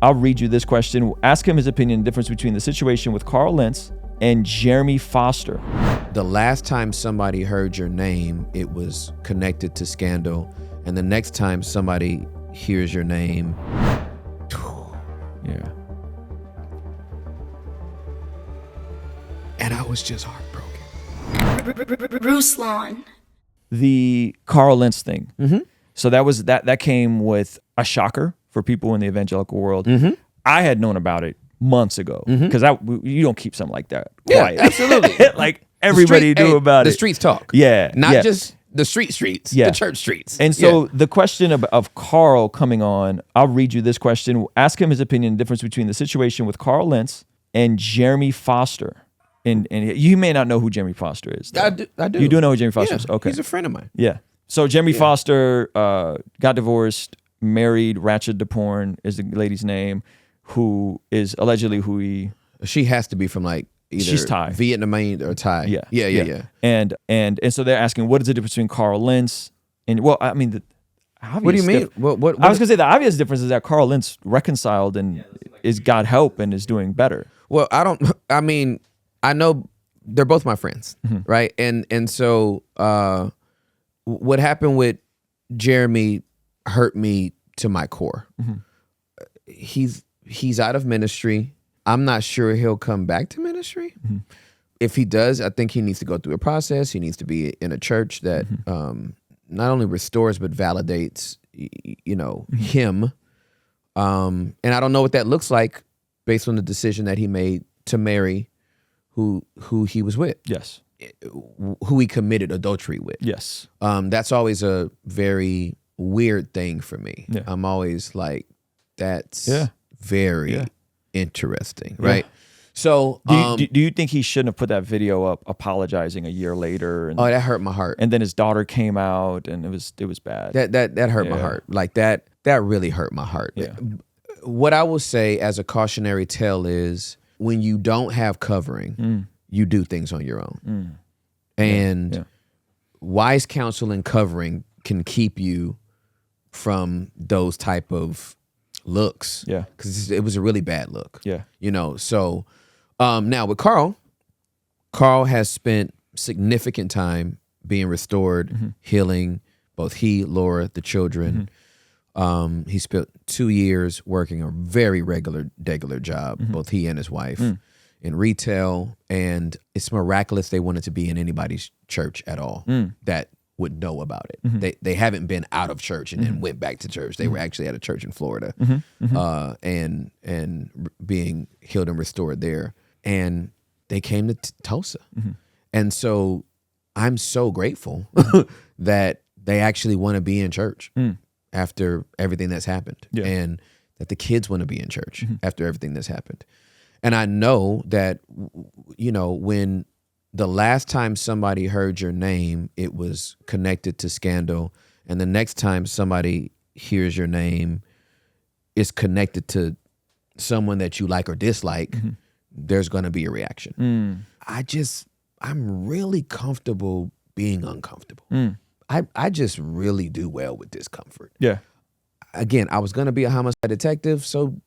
I'll read you this question. Ask him his opinion, the difference between the situation with Carl Lentz and Jeremy Foster. The last time somebody heard your name, it was connected to scandal. And the next time somebody hears your name, yeah. And I was just heartbroken. Ruslan. The Carl Lentz thing. Mm-hmm. So that came with a shocker for people in the evangelical world. Mm-hmm. I had known about it months ago because you don't keep something like that quiet. Yeah, absolutely. Like everybody knew about the it. The streets talk. Yeah. Not just the streets, yeah. the church streets. And so the question of Carl coming on, I'll read you this question. Ask him his opinion, the difference between the situation with Carl Lentz and Jeremy Foster. And you may not know who Jeremy Foster is. I do. You do know who Jeremy Foster is? Okay. He's a friend of mine. Yeah. So Jeremy Foster got divorced, married Ratchet DePorn is the lady's name, who is allegedly who he... She has to be from like either she's Thai. Vietnamese or Thai. Yeah. And so they're asking, what is the difference between Carl Lentz and... Well, I mean, the obvious... What do you mean? What I was going to say the obvious difference is that Carl Lentz reconciled and is got help and is doing better. Well, I know they're both my friends, right? And so what happened with Jeremy hurt me to my core. He's out of ministry. I'm not sure he'll come back to ministry. If he does, I think he needs to go through a process. He needs to be in a church that not only restores but validates, him. And I don't know what that looks like based on the decision that he made to marry who he was with. Yes. Who he committed adultery with. Yes. That's always a very weird thing for me. Yeah. I'm always like, that's very interesting, right? So, do you think he shouldn't have put that video up apologizing a year later? And, that hurt my heart. And then his daughter came out, and it was bad. That hurt my heart. Like that really hurt my heart. Yeah. What I will say as a cautionary tale is, when you don't have covering, you do things on your own. And wise counsel and covering can keep you from those type of looks. Yeah. Because it was a really bad look. Yeah. So now with Carl has spent significant time being restored, healing, both he, Laura, the children. He spent 2 years working a very regular job, both he and his wife, in retail. And it's miraculous they wanted to be in anybody's church at all that would know about it. They haven't been out of church and then went back to church. They were actually at a church in Florida and being healed and restored there. And they came to Tulsa. And so I'm so grateful that they actually want to be in church. After everything that's happened, and that the kids want to be in church after everything that's happened. And I know that, when the last time somebody heard your name, it was connected to scandal. And the next time somebody hears your name, it's connected to someone that you like or dislike, there's going to be a reaction. I'm really comfortable being uncomfortable. I just really do well with discomfort. Yeah. Again, I was going to be a homicide detective, so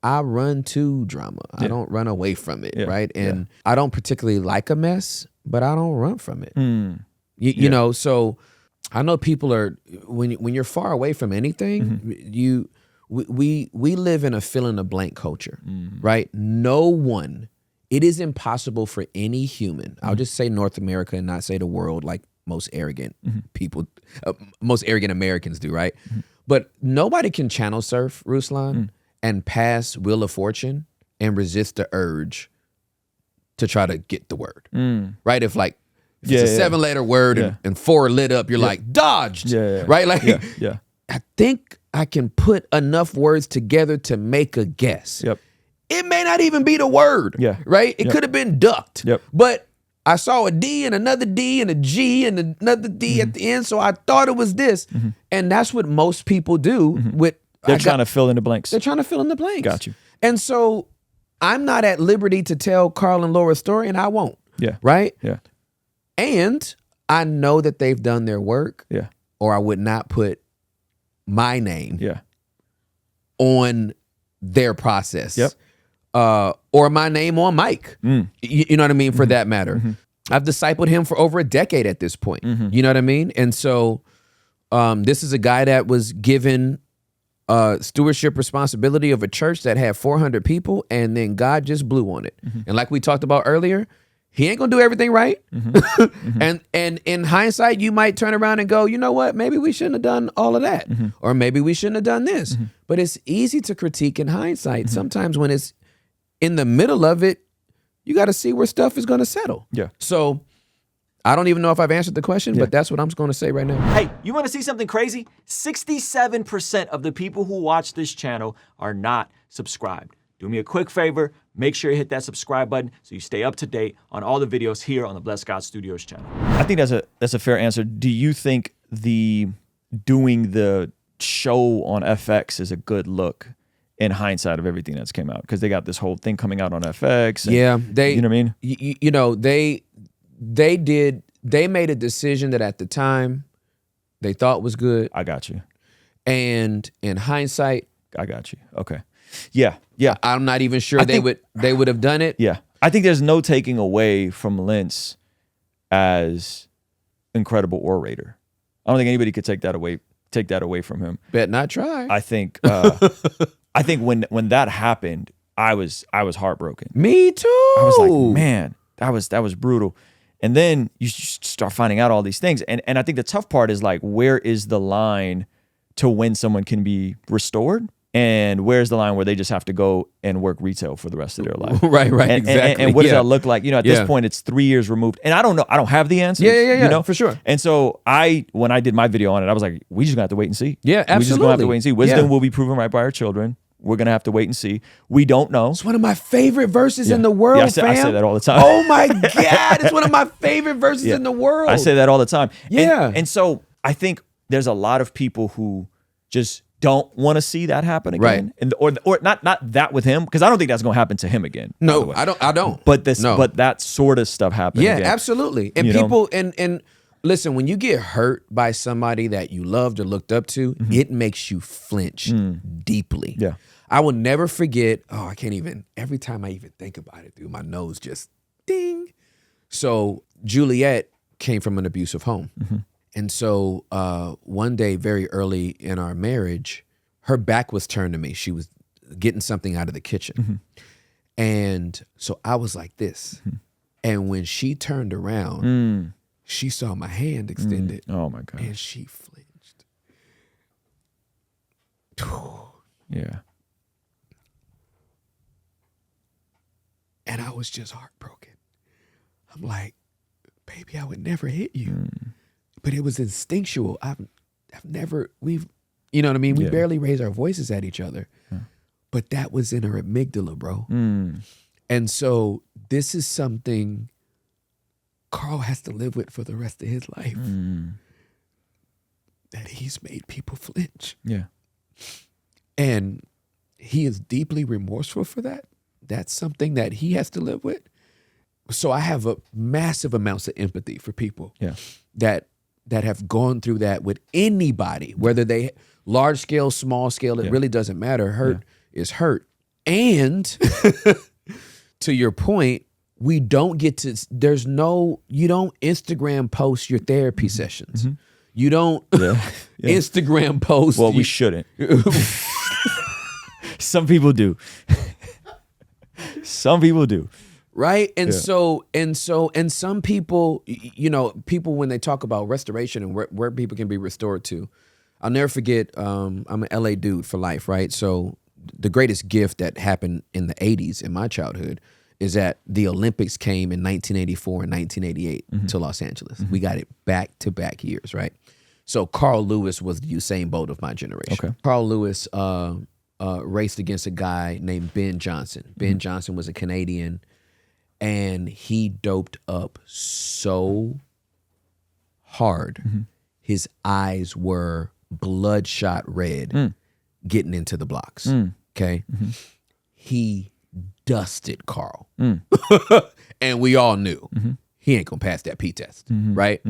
I run to drama. I don't run away from it, right? And I don't particularly like a mess, but I don't run from it. You know, so I know people are, when you're far away from anything, we live in a fill-in-the-blank culture, right? No one, it is impossible for any human, I'll just say North America and not say the world, like most arrogant people, most arrogant Americans do, right? But nobody can channel surf, Ruslan, and pass Wheel of Fortune and resist the urge to try to get the word, right? If it's a 7-letter word and 4 lit up, you're like, dodged, right? Like, I think I can put enough words together to make a guess. It may not even be the word, right? It could have been ducked, but I saw a D and another D and a G and another D at the end, so I thought it was this. And that's what most people do with... They're trying to fill in the blanks. They're trying to fill in the blanks. Got you. And so I'm not at liberty to tell Carl and Laura's story, and I won't. Right? And I know that they've done their work, or I would not put my name on their process. Yep. Or my name on Mike. You know what I mean? For that matter. I've discipled him for over a decade at this point. You know what I mean? And so this is a guy that was given stewardship responsibility of a church that had 400 people, and then God just blew on it. And like we talked about earlier, he ain't gonna do everything right. And in hindsight, you might turn around and go, you know what? Maybe we shouldn't have done all of that. Or maybe we shouldn't have done this. But it's easy to critique in hindsight. Sometimes when it's in the middle of it, you got to see where stuff is going to settle. Yeah. So I don't even know if I've answered the question, but that's what I'm going to say right now. Hey, you want to see something crazy? 67% of the people who watch this channel are not subscribed. Do me a quick favor, make sure you hit that subscribe button so you stay up to date on all the videos here on the Blessed God Studios channel. I think that's a fair answer. Do you think doing the show on FX is a good look in hindsight of everything that's came out? Because they got this whole thing coming out on FX. And, Yeah, you know what I mean? You know, they made a decision that at the time they thought was good. I got you. And in hindsight, I got you. Okay. Yeah. I'm not even sure they would have done it. Yeah. I think there's no taking away from Lentz as incredible orator. I don't think anybody could take that away from him. Bet not try. I think when that happened, I was heartbroken. Me too. I was like, man, that was brutal. And then you start finding out all these things. And I think the tough part is like, where is the line to when someone can be restored? And where's the line where they just have to go and work retail for the rest of their life? Right, and, exactly. And what does that look like? You know, at this point, it's 3 years removed. And I don't know. I don't have the answers. Yeah, you know? for sure. And so when I did my video on it, I was like, we just gonna have to wait and see. Yeah, absolutely. We just gonna have to wait and see. Wisdom will be proven right by our children. We're gonna have to wait and see. We don't know. It's one of my favorite verses in the world, I say that all the time. Oh my God, it's one of my favorite verses in the world. I say that all the time. Yeah. And so I think there's a lot of people who just don't want to see that happen again. Right. And or not that with him, because I don't think that's gonna happen to him again. No, I don't. But that sort of stuff happened. Yeah, again. absolutely. And people and listen, when you get hurt by somebody that you loved or looked up to, it makes you flinch deeply. Yeah. I will never forget. Oh, I can't even. Every time I even think about it, dude, my nose just ding. So Juliet came from an abusive home. And so one day, very early in our marriage, her back was turned to me. She was getting something out of the kitchen. And so I was like this. And when she turned around, she saw my hand extended. Oh my God. And she flinched. Yeah. And I was just heartbroken. I'm like, baby, I would never hit you. But it was instinctual. We've, you know what I mean? We barely raise our voices at each other. But that was in her amygdala, bro. And so this is something Carl has to live with for the rest of his life. That he's made people flinch. Yeah. And he is deeply remorseful for that. That's something that he has to live with. So I have a massive amounts of empathy for people that have gone through that with anybody, whether they large scale, small scale, it really doesn't matter. Hurt is hurt. And to your point, we don't get to, you don't Instagram post your therapy sessions. You don't Instagram post. Well, we shouldn't. Some people do. Some people do. Right. And so some people, you know, people, when they talk about restoration and where people can be restored to, I'll never forget, I'm an LA dude for life. Right. So the greatest gift that happened in the 80s in my childhood is that the Olympics came in 1984 and 1988 to Los Angeles. We got it back to back years. Right. So Carl Lewis was the Usain Bolt of my generation. Okay. Carl Lewis raced against a guy named Ben Johnson. Ben Johnson was a Canadian. And he doped up so hard, his eyes were bloodshot red getting into the blocks. Okay. He dusted Carl. And we all knew he ain't gonna pass that P test, right?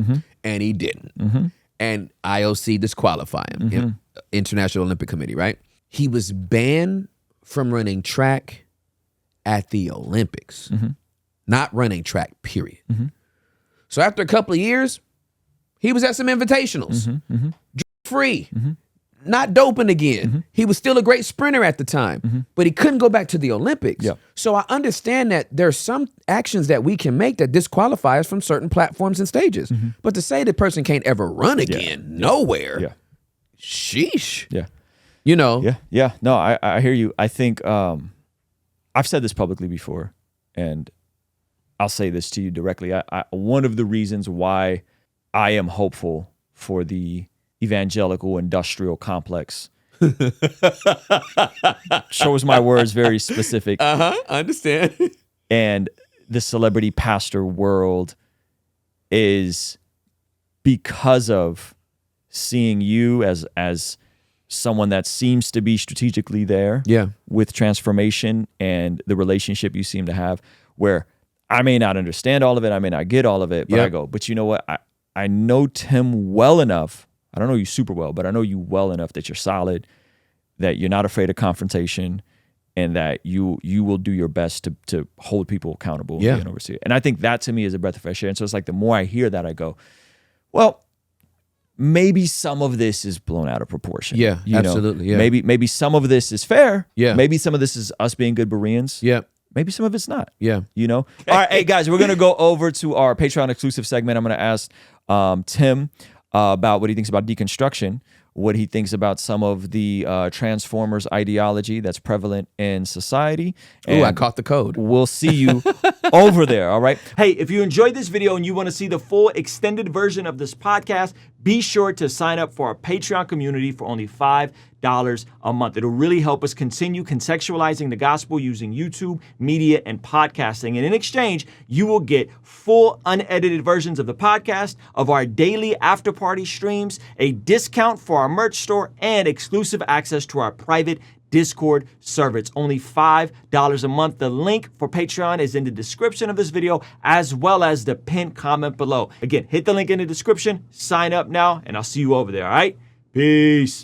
And he didn't. And IOC disqualified him, International Olympic Committee, right? He was banned from running track at the Olympics, not running track, period. So after a couple of years, he was at some invitationals, free, not doping again. He was still a great sprinter at the time, but he couldn't go back to the Olympics. Yeah. So I understand that there's some actions that we can make that disqualify us from certain platforms and stages. But to say the person can't ever run again, nowhere, sheesh. Yeah. You know? Yeah. No, I hear you. I think I've said this publicly before, and I'll say this to you directly. One of the reasons why I am hopeful for the evangelical industrial complex, chose my words very specific. I understand. And the celebrity pastor world is because of seeing you as someone that seems to be strategically there with transformation and the relationship you seem to have, where I may not understand all of it, I may not get all of it, but I go, but you know what? I know Tim well enough. I don't know you super well, but I know you well enough that you're solid, that you're not afraid of confrontation, and that you will do your best to hold people accountable and oversee it. And I think that to me is a breath of fresh air. And so it's like the more I hear that, I go, well, maybe some of this is blown out of proportion. Yeah, you absolutely. know? Yeah. Maybe some of this is fair. Yeah. Maybe some of this is us being good Bereans. Yeah. Maybe some of it's not. Yeah. You know? All right, hey guys, we're gonna go over to our Patreon exclusive segment. I'm gonna ask Tim about what he thinks about deconstruction, what he thinks about some of the Transformers ideology that's prevalent in society. Ooh, I caught the code. We'll see you over there, all right? Hey, if you enjoyed this video and you want to see the full extended version of this podcast, be sure to sign up for our Patreon community for only $5 a month. It'll really help us continue contextualizing the gospel using YouTube, media, and podcasting. And in exchange, you will get full unedited versions of the podcast, of our daily after party streams, a discount for our merch store, and exclusive access to our private Discord server. It's only $5 a month. The link for Patreon is in the description of this video, as well as the pinned comment below. Again, hit the link in the description, sign up now, and I'll see you over there, all right? Peace.